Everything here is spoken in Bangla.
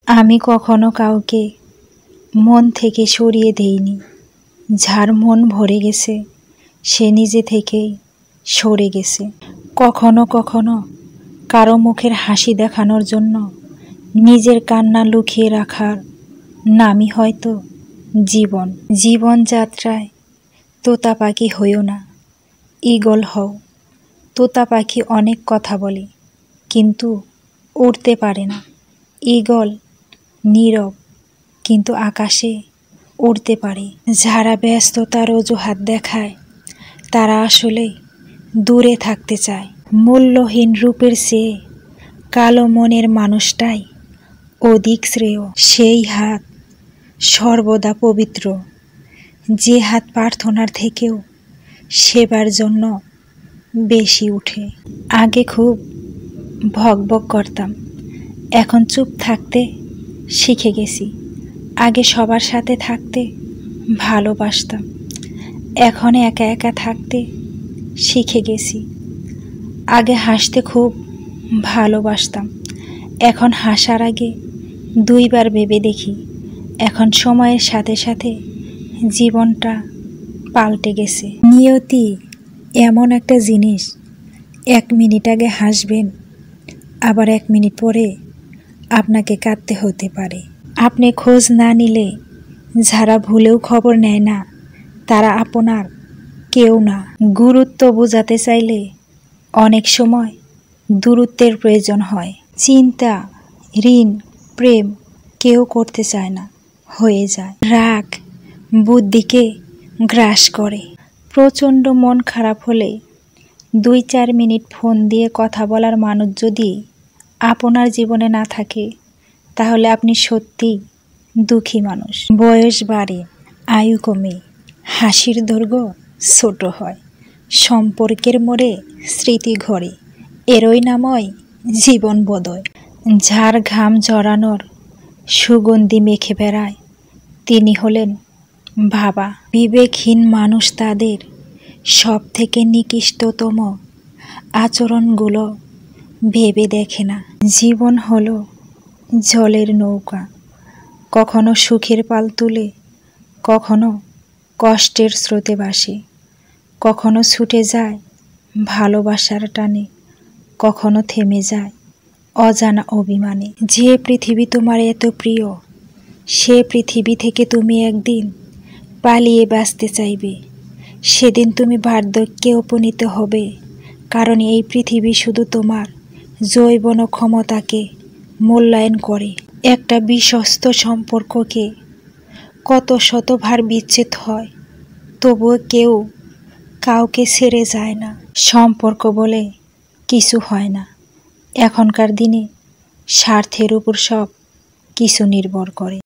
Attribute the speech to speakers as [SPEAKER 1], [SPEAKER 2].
[SPEAKER 1] আমি কখনো কাউকে মন থেকে সরিয়ে দেইনি। যার মন ভরে গেছে সে নিজে থেকেই সরে গেছে। কখনো কখনো কারো মুখের হাসি দেখানোর জন্য নিজের কান্না লুকিয়ে রাখার নামই হয়তো জীবন। জীবনযাত্রায় তোতা পাখি হইও না, ঈগল হও। তোতা পাখি অনেক কথা বলে কিন্তু উড়তে পারে না। ঈগল নীরব কিন্তু আকাশে উড়তে পারে। যারা ব্যস্ততার অজুহাত দেখায় তারা আসলে দূরে থাকতে চায়। মূল্যহীন রূপের চেয়ে কালো মনের মানুষটাই অধিক শ্রেয়। সেই হাত সর্বদা পবিত্র, যে হাত প্রার্থনার থেকেও সেবার জন্য বেশি উঠে। আগে খুব ভকভক করতাম, এখন চুপ থাকতে শিখে গেছি। আগে সবার সাথে থাকতে ভালোবাসতাম, এখন একা একা থাকতে শিখে গেছি। আগে হাসতে খুব ভালোবাসতাম, এখন হাসার আগে দুইবার ভেবে দেখি। এখন সময়ের সাথে সাথে জীবনটা পাল্টে গেছে। নিয়তি এমন একটা জিনিস, 1 মিনিট আগে হাসবেন, আবার 1 মিনিট পরে আপনাকে কাঁদতে হতে পারে। আপনি খোঁজ না নিলে যারা ভুলেও খবর নেয় না তারা আপনার কেউ না। গুরুত্ব বোঝাতে চাইলে অনেক সময় দূরত্বের প্রয়োজন হয়। চিন্তা, ঋণ, প্রেম কেউ করতে চায় না, হয়ে যায়। রাগ বুদ্ধিকে গ্রাস করে। প্রচণ্ড মন খারাপ হলে 2-4 মিনিট ফোন দিয়ে কথা বলার মানুষ যদি আপনার জীবনে না থাকে তাহলে আপনি সত্যিই দুঃখী মানুষ। বয়স বাড়ে, আয়ু কমে, হাসির দৈর্ঘ্য ছোট হয়, সম্পর্কের মোড়ে স্মৃতি ঘরে, এরই নামই জীবন বোধয়। যার ঘাম ঝরানোর সুগন্ধি মেখে বেড়ায় তিনি হলেন বাবা। বিবেকহীন মানুষ তাদের সব থেকে নিকৃষ্টতম আচরণগুলো ভেবে দেখে না। জীবন হলো জলের নৌকা, কখনো সুখের পাল তুলে, কখনো কষ্টের স্রোতে ভাসে, কখনো ছুটে যায় ভালোবাসার টানে, কখনো থেমে যায় অজানা অভিমানে। যে পৃথিবী তোমার এত প্রিয় সে পৃথিবী থেকে তুমি একদিন পালিয়ে বাঁচতে চাইবে। সেদিন তুমি বার্ধক্যে উপনীত হবে, কারণ এই পৃথিবী শুধু তোমার যৌবন ক্ষমতাকে মূল্যায়ন করে। একটা বিশ্বস্ত সম্পর্ককে কত শতবার বিচ্ছেদ হয়, তবুও কেউ কাউকে ছেড়ে যায় না। সম্পর্ক বলে কিছু হয় না। এখনকার দিনে স্বার্থের উপর সব কিছু নির্ভর করে।